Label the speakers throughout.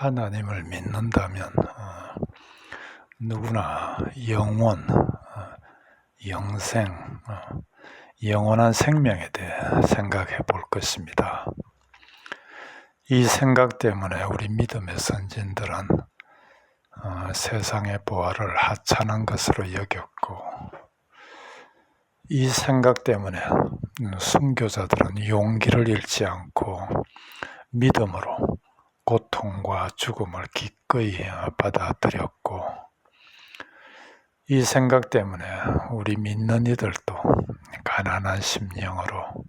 Speaker 1: 하나님을 믿는다면 누구나 영원, 영생, 영원한 생명에 대해 생각해 볼 것입니다. 이 생각 때문에 우리 믿음의 선진들은 세상의 보화를 하찮은 것으로 여겼고, 이 생각 때문에 순교자들은 용기를 잃지 않고 믿음으로 고통과 죽음을 기꺼이 받아들였고, 이 생각 때문에 우리 믿는 이들도 가난한 심령으로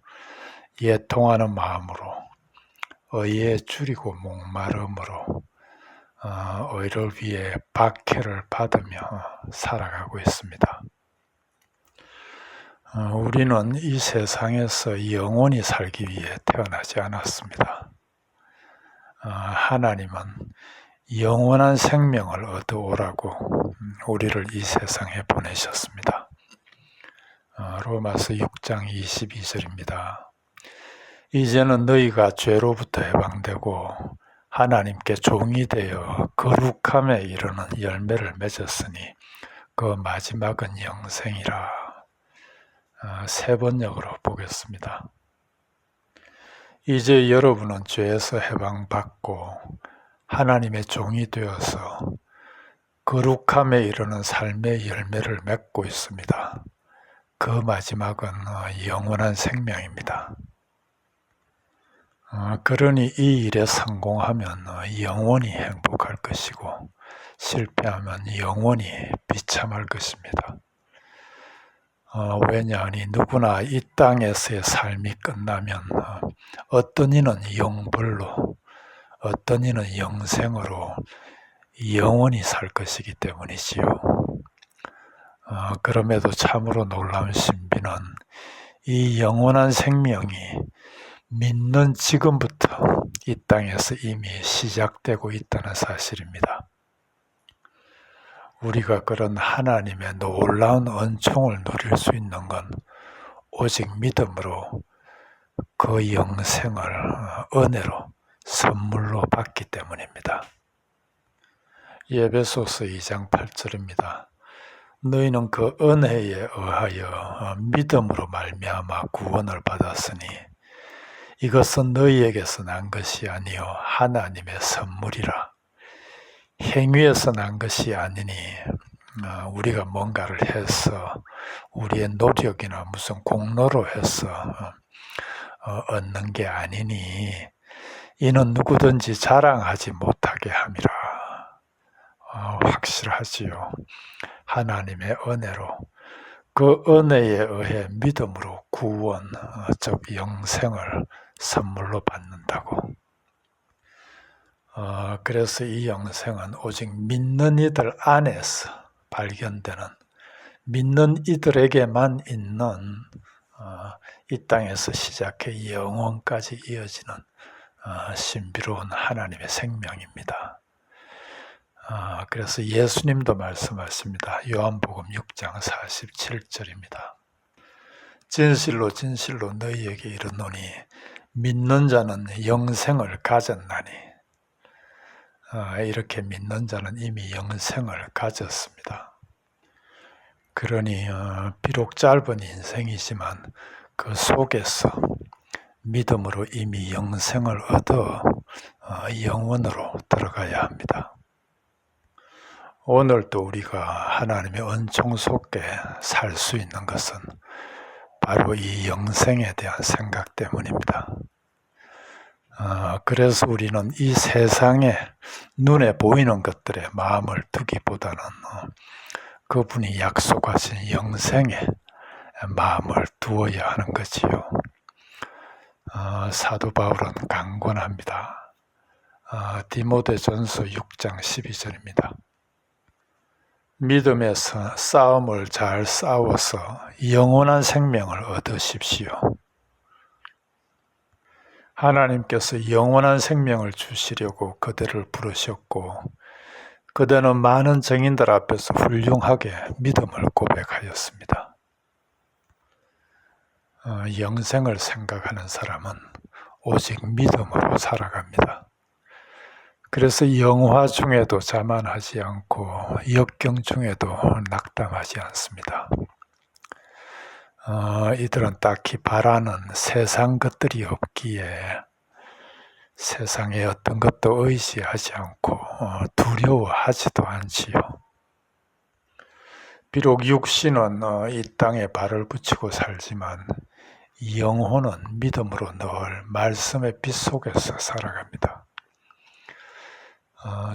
Speaker 1: 애통하는 마음으로 의에 줄이고 목마름으로 의를 위해 박해를 받으며 살아가고 있습니다. 우리는 이 세상에서 영원히 살기 위해 태어나지 않았습니다. 하나님은 영원한 생명을 얻어오라고 우리를 이 세상에 보내셨습니다. 로마서 6장 22절입니다. 이제는 너희가 죄로부터 해방되고 하나님께 종이 되어 거룩함에 이르는 열매를 맺었으니 그 마지막은 영생이라. 세 번역으로 보겠습니다. 이제 여러분은 죄에서 해방받고 하나님의 종이 되어서 거룩함에 이르는 삶의 열매를 맺고 있습니다. 그 마지막은 영원한 생명입니다. 그러니 이 일에 성공하면 영원히 행복할 것이고 실패하면 영원히 비참할 것입니다. 왜냐하니 누구나 이 땅에서의 삶이 끝나면 어떤 이는 영벌로, 어떤 이는 영생으로 영원히 살 것이기 때문이지요. 그럼에도 참으로 놀라운 신비는 이 영원한 생명이 믿는 지금부터 이 땅에서 이미 시작되고 있다는 사실입니다. 우리가 그런 하나님의 놀라운 은총을 누릴 수 있는 건 오직 믿음으로 그 영생을 은혜로 선물로 받기 때문입니다. 에베소서 2장 8절입니다. 너희는 그 은혜에 의하여 믿음으로 말미암아 구원을 받았으니 이것은 너희에게서 난 것이 아니요 하나님의 선물이라. 행위에서 난 것이 아니니 우리가 뭔가를 해서 우리의 노력이나 무슨 공로로 해서 얻는 게 아니니 이는 누구든지 자랑하지 못하게 함이라. 확실하지요. 하나님의 은혜로 그 은혜에 의해 믿음으로 구원, 즉 영생을 선물로 받는다고. 그래서 이 영생은 오직 믿는 이들 안에서 발견되는, 믿는 이들에게만 있는 이 땅에서 시작해 영원까지 이어지는 신비로운 하나님의 생명입니다. 그래서 예수님도 말씀하십니다. 요한복음 6장 47절입니다. 진실로 진실로 너희에게 이르노니 믿는 자는 영생을 가졌나니. 이렇게 믿는 자는 이미 영생을 가졌습니다. 그러니 비록 짧은 인생이지만 그 속에서 믿음으로 이미 영생을 얻어 영원으로 들어가야 합니다. 오늘도 우리가 하나님의 은총 속에 살 수 있는 것은 바로 이 영생에 대한 생각 때문입니다. 그래서 우리는 이 세상에 눈에 보이는 것들에 마음을 두기보다는 그분이 약속하신 영생에 마음을 두어야 하는 거지요. 사도 바울은 강권합니다. 디모데전서 6장 12절입니다. 믿음에서 싸움을 잘 싸워서 영원한 생명을 얻으십시오. 하나님께서 영원한 생명을 주시려고 그대를 부르셨고 그대는 많은 증인들 앞에서 훌륭하게 믿음을 고백하였습니다. 영생을 생각하는 사람은 오직 믿음으로 살아갑니다. 그래서 영화 중에도 자만하지 않고 역경 중에도 낙담하지 않습니다. 이들은 딱히 바라는 세상 것들이 없기에 세상에 어떤 것도 의지하지 않고 두려워하지도 않지요. 비록 육신은 이 땅에 발을 붙이고 살지만 영혼은 믿음으로 늘 말씀의 빛 속에서 살아갑니다.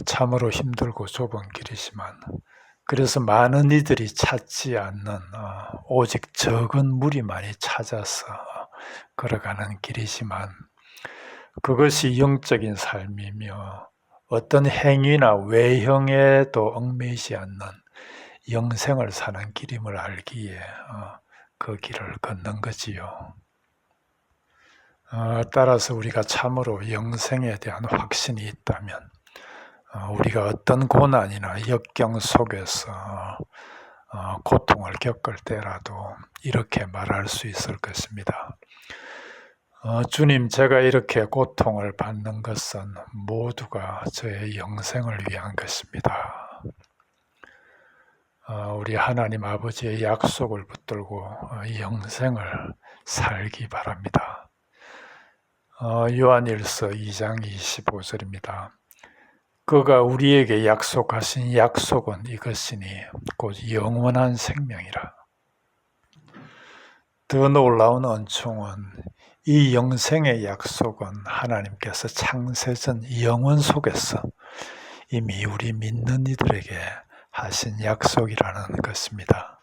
Speaker 1: 참으로 힘들고 좁은 길이지만 그래서 많은 이들이 찾지 않는 오직 적은 무리만이 찾아서 걸어가는 길이지만 그것이 영적인 삶이며 어떤 행위나 외형에도 얽매이지 않는 영생을 사는 길임을 알기에 그 길을 걷는 거지요. 따라서 우리가 참으로 영생에 대한 확신이 있다면 우리가 어떤 고난이나 역경 속에서 고통을 겪을 때라도 이렇게 말할 수 있을 것입니다. 주님, 제가 이렇게 고통을 받는 것은 모두가 저의 영생을 위한 것입니다. 우리 하나님 아버지의 약속을 붙들고 영생을 살기 바랍니다. 요한일서 2장 25절입니다. 그가 우리에게 약속하신 약속은 이것이니 곧 영원한 생명이라. 더 놀라운 은총은 이 영생의 약속은 하나님께서 창세전 영원 속에서 이미 우리 믿는 이들에게 하신 약속이라는 것입니다.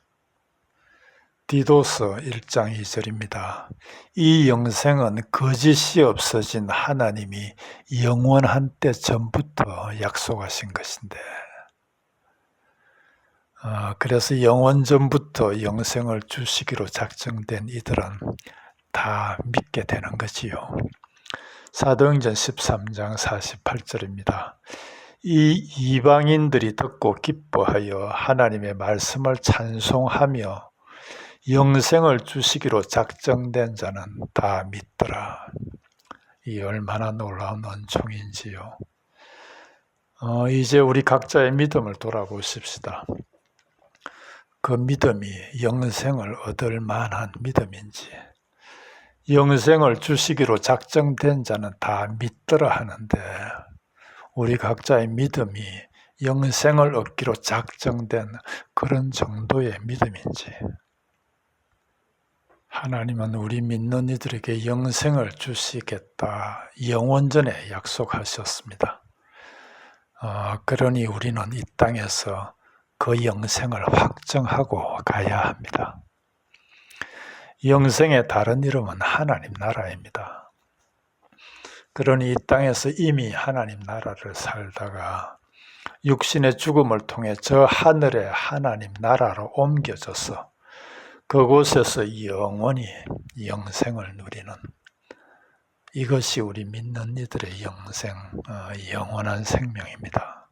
Speaker 1: 디도서 1장 2절입니다. 이 영생은 거짓이 없어진 하나님이 영원한 때 전부터 약속하신 것인데 그래서 영원 전부터 영생을 주시기로 작정된 이들은 다 믿게 되는 거지요. 사도행전 13장 48절입니다. 이 이방인들이 듣고 기뻐하여 하나님의 말씀을 찬송하며 영생을 주시기로 작정된 자는 다 믿더라. 이 얼마나 놀라운 은총인지요. 이제 우리 각자의 믿음을 돌아보십시다. 그 믿음이 영생을 얻을 만한 믿음인지, 영생을 주시기로 작정된 자는 다 믿더라 하는데 우리 각자의 믿음이 영생을 얻기로 작정된 그런 정도의 믿음인지, 하나님은 우리 믿는 이들에게 영생을 주시겠다 영원전에 약속하셨습니다. 그러니 우리는 이 땅에서 그 영생을 확정하고 가야 합니다. 영생의 다른 이름은 하나님 나라입니다. 그러니 이 땅에서 이미 하나님 나라를 살다가 육신의 죽음을 통해 저 하늘의 하나님 나라로 옮겨져서 그곳에서 영원히 영생을 누리는 이것이 우리 믿는 이들의 영생, 영원한 생명입니다.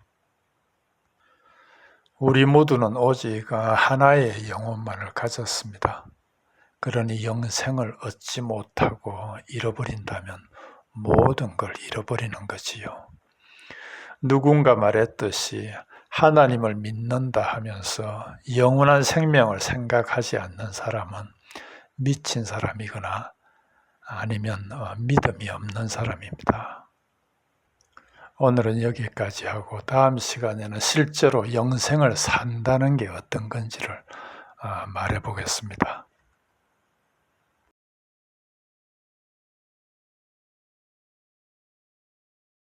Speaker 1: 우리 모두는 오직 하나의 영혼만을 가졌습니다. 그러니 영생을 얻지 못하고 잃어버린다면 모든 걸 잃어버리는 거지요. 누군가 말했듯이 하나님을 믿는다 하면서 영원한 생명을 생각하지 않는 사람은 미친 사람이거나 아니면 믿음이 없는 사람입니다. 오늘은 여기까지 하고 다음 시간에는 실제로 영생을 산다는 게 어떤 건지를 말해 보겠습니다.